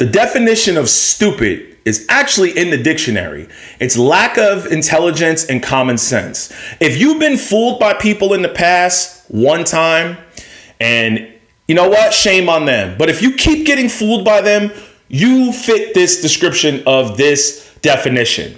The definition of stupid is actually in the dictionary. It's lack of intelligence and common sense. If you've been fooled by people in the past one time, and you know what? Shame on them. But if you keep getting fooled by them, you fit this description of this definition.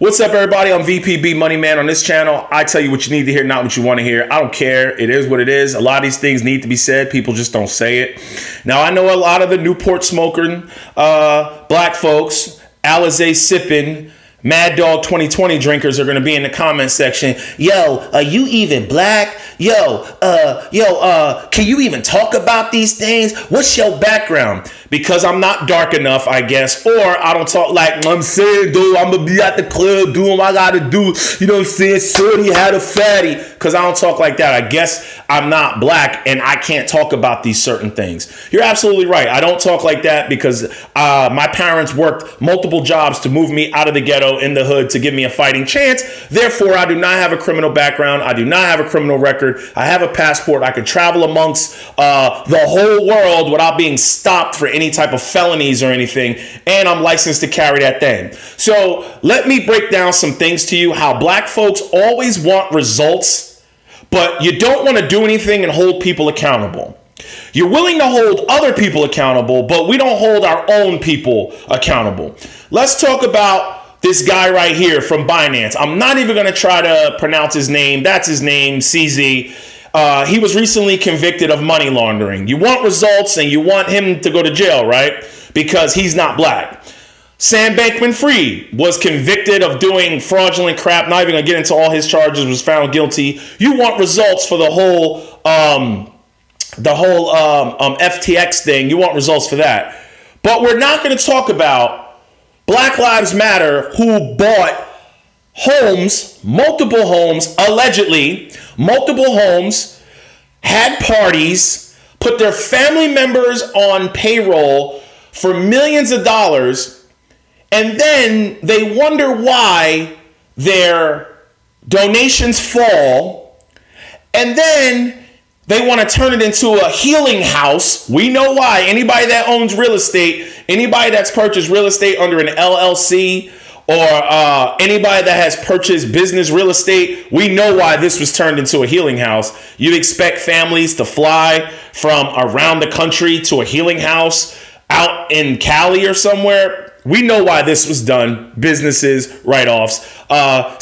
What's up, everybody? I'm VPB Money Man. On this channel, I tell you what you need to hear, not what you want to hear. I don't care. It is what it is. A lot of these things need to be said. People just don't say it. Now, I know a lot of the Newport smoking black folks, Alizé sipping, Mad Dog 2020 drinkers are going to be in the comment section. Yo, are you even black? Yo, can you even talk about these things? What's your background? Because I'm not dark enough, I guess, or I don't talk like I'm saying, dude, I'm going to be at the club doing what I got to do. You know what I'm saying? Shorty had a fatty. Because I don't talk like that. I guess I'm not black and I can't talk about these certain things. You're absolutely right. I don't talk like that because my parents worked multiple jobs to move me out of the ghetto in the hood to give me a fighting chance. Therefore, I do not have a criminal background. I do not have a criminal record. I have a passport. I can travel amongst the whole world without being stopped for any type of felonies or anything. And I'm licensed to carry that thing. So let me break down some things to you, how black folks always want results, but you don't want to do anything and hold people accountable. You're willing to hold other people accountable, but we don't hold our own people accountable. Let's talk about this guy right here from Binance. I'm not even going to try to pronounce his name. That's his name, CZ. He was recently convicted of money laundering. You want results and you want him to go to jail, right? Because he's not black. Sam Bankman-Fried was convicted of doing fraudulent crap. Not even going to get into all his charges, was found guilty. You want results for the whole FTX thing. You want results for that. But we're not going to talk about Black Lives Matter, who bought homes, multiple homes, allegedly, multiple homes, had parties, put their family members on payroll for millions of dollars, and then they wonder why their donations fall, and then they want to turn it into a healing house. We know why. Anybody that owns real estate, anybody that's purchased real estate under an LLC, or anybody that has purchased business real estate, we know why this was turned into a healing house. You'd expect families to fly from around the country to a healing house out in Cali or somewhere. We know why this was done. Businesses, write-offs,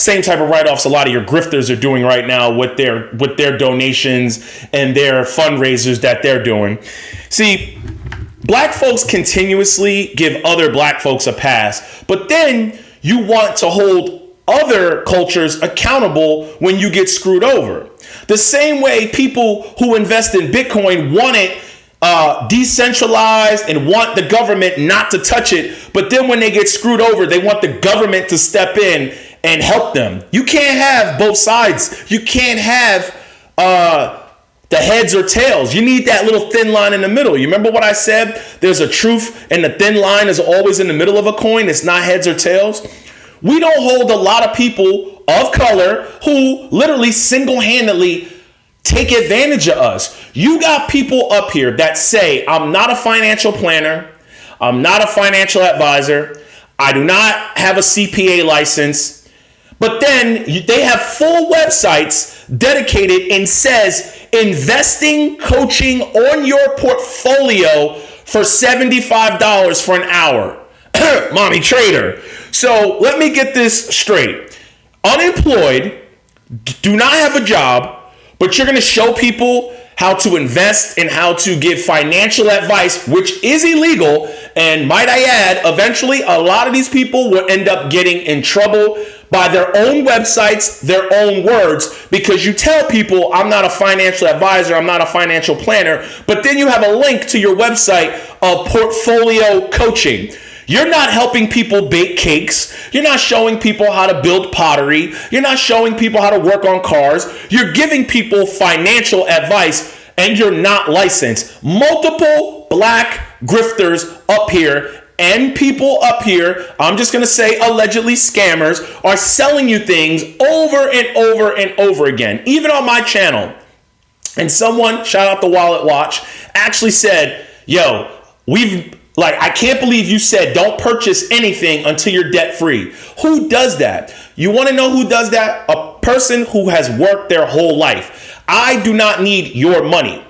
same type of write-offs a lot of your grifters are doing right now with their donations and their fundraisers that they're doing. See, black folks continuously give other black folks a pass, but then you want to hold other cultures accountable when you get screwed over. The same way people who invest in Bitcoin want it decentralized and want the government not to touch it, but then when they get screwed over, they want the government to step in and help them. You can't have both sides. You can't have the heads or tails. You need that little thin line in the middle. You remember what I said? There's a truth, and the thin line is always in the middle of a coin. It's not heads or tails. We don't hold a lot of people of color who literally single-handedly take advantage of us. You got people up here that say, I'm not a financial planner. I'm not a financial advisor. I do not have a CPA license. But then they have full websites dedicated and says investing coaching on your portfolio for $75 for an hour. Mommy trader. So let me get this straight. Unemployed, do not have a job, but you're going to show people how to invest and how to give financial advice, which is illegal. And might I add, eventually, a lot of these people will end up getting in trouble by their own websites, their own words, because you tell people, I'm not a financial advisor, I'm not a financial planner, but then you have a link to your website of portfolio coaching. You're not helping people bake cakes. You're not showing people how to build pottery. You're not showing people how to work on cars. You're giving people financial advice, and you're not licensed. Multiple black grifters up here and people up here, I'm just going to say allegedly scammers, are selling you things over and over and over again. Even on my channel. And someone, shout out the Wallet Watch, actually said, yo, we've Like, I can't believe you said don't purchase anything until you're debt free. Who does that? You want to know who does that? A person who has worked their whole life. I do not need your money.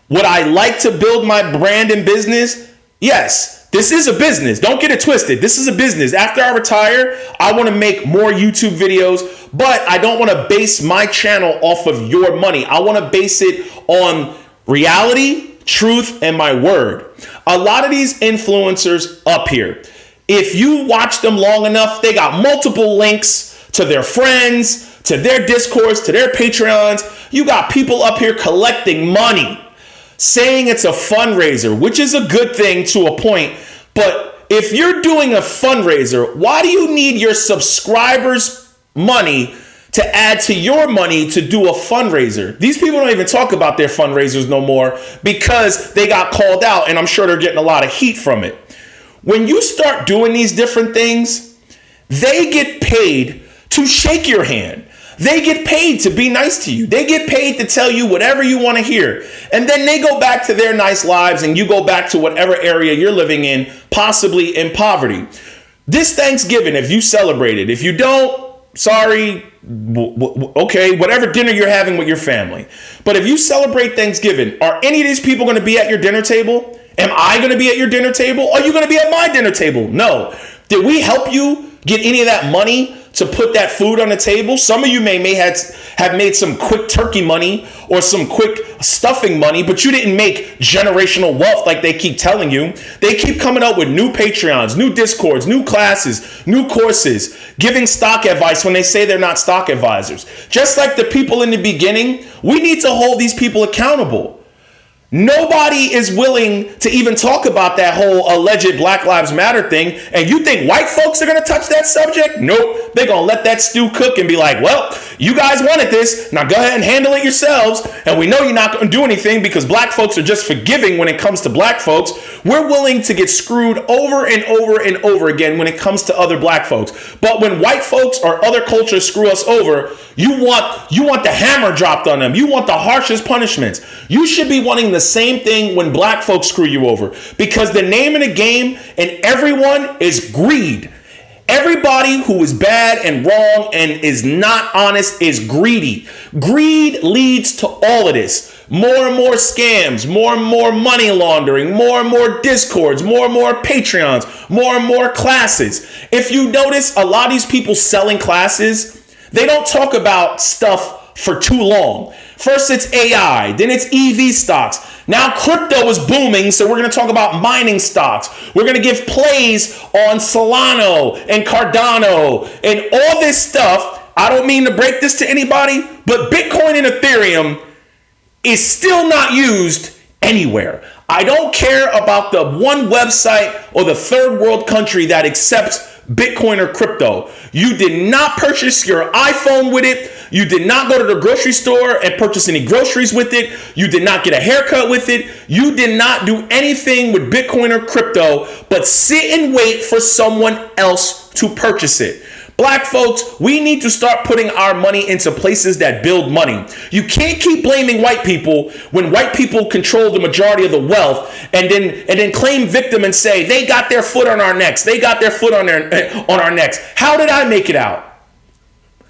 Would I like to build my brand and business? Yes. This is a business. Don't get it twisted. This is a business. After I retire, I want to make more YouTube videos, but I don't want to base my channel off of your money. I want to base it on reality, truth, and my word. A lot of these influencers up here, if you watch them long enough, they got multiple links to their friends, to their Discords, to their Patreons. You got people up here collecting money, saying it's a fundraiser, which is a good thing to a point. But if you're doing a fundraiser, why do you need your subscribers' money to add to your money to do a fundraiser? These people don't even talk about their fundraisers no more because they got called out, and I'm sure they're getting a lot of heat from it. When you start doing these different things, they get paid to shake your hand. They get paid to be nice to you. They get paid to tell you whatever you want to hear. And then they go back to their nice lives and you go back to whatever area you're living in, possibly in poverty. This Thanksgiving, if you celebrate it, if you don't, sorry, okay, whatever dinner you're having with your family. But if you celebrate Thanksgiving, are any of these people going to be at your dinner table? Am I going to be at your dinner table? Are you going to be at my dinner table? No. Did we help you get any of that money to put that food on the table? Some of you may have made some quick turkey money or some quick stuffing money, but you didn't make generational wealth like they keep telling you. They keep coming up with new Patreons, new Discords, new classes, new courses, giving stock advice when they say they're not stock advisors. Just like the people in the beginning, we need to hold these people accountable. Nobody is willing to even talk about that whole alleged Black Lives Matter thing. And you think white folks are going to touch that subject? Nope. They're going to let that stew cook and be like, well, you guys wanted this. Now go ahead and handle it yourselves. And we know you're not going to do anything because black folks are just forgiving when it comes to black folks. We're willing to get screwed over and over and over again when it comes to other black folks. But when white folks or other cultures screw us over, you want the hammer dropped on them. You want the harshest punishments. You should be wanting the same thing when black folks screw you over, because the name of the game and everyone is greed. Everybody who is bad and wrong and is not honest is greedy. Greed leads to all of this. More and more scams, more and more money laundering, more and more Discords, more and more Patreons, more and more classes. If you notice, a lot of these people selling classes, they don't talk about stuff for too long. First it's AI, then it's EV stocks. Now crypto is booming, so we're going to talk about mining stocks. We're going to give plays on Solana and Cardano and all this stuff. I don't mean to break this to anybody, but Bitcoin and Ethereum is still not used anywhere. I don't care about the one website or the third world country that accepts Bitcoin or crypto. You did not purchase your iPhone with it. You did not go to the grocery store and purchase any groceries with it. You did not get a haircut with it. You did not do anything with Bitcoin or crypto, but sit and wait for someone else to purchase it. Black folks, we need to start putting our money into places that build money. You can't keep blaming white people when white people control the majority of the wealth and then claim victim and say they got their foot on our necks. They got their foot on our necks. How did I make it out?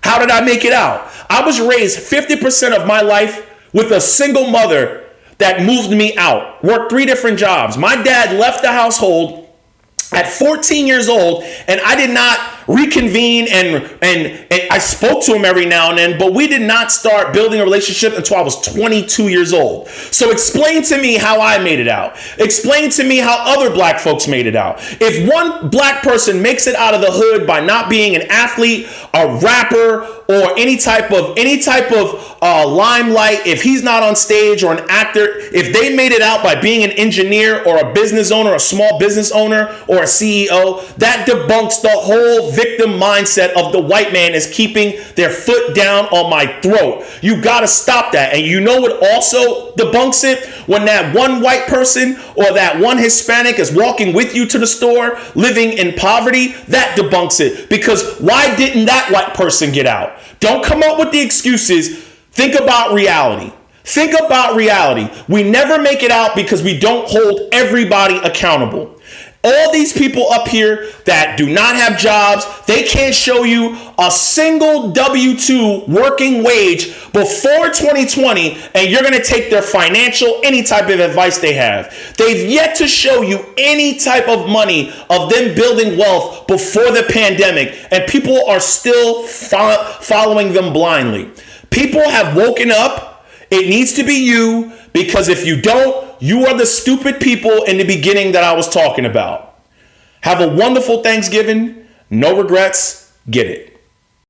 How did I make it out? I was raised 50% of my life with a single mother that moved me out, worked 3 different jobs. My dad left the household at 14 years old, and I did not reconvene and I spoke to him every now and then, but we did not start building a relationship until I was 22 years old. So explain to me how I made it out. Explain to me how other black folks made it out. If one black person makes it out of the hood by not being an athlete, a rapper, or any type of limelight, if he's not on stage or an actor, if they made it out by being an engineer or a business owner, a small business owner, or a CEO, that debunks the whole victim mindset of the white man is keeping their foot down on my throat. You got to stop that. And you know what also debunks it? When that one white person or that one Hispanic is walking with you to the store, living in poverty, that debunks it. Because why didn't that white person get out? Don't come up with the excuses. Think about reality. Think about reality. We never make it out because we don't hold everybody accountable. All these people up here that do not have jobs, they can't show you a single W-2 working wage before 2020, and you're going to take their financial, any type of advice they have. They've yet to show you any type of money of them building wealth before the pandemic, and people are still following them blindly. People have woken up. It needs to be you, because if you don't, you are the stupid people in the beginning that I was talking about. Have a wonderful Thanksgiving. No regrets. Get it.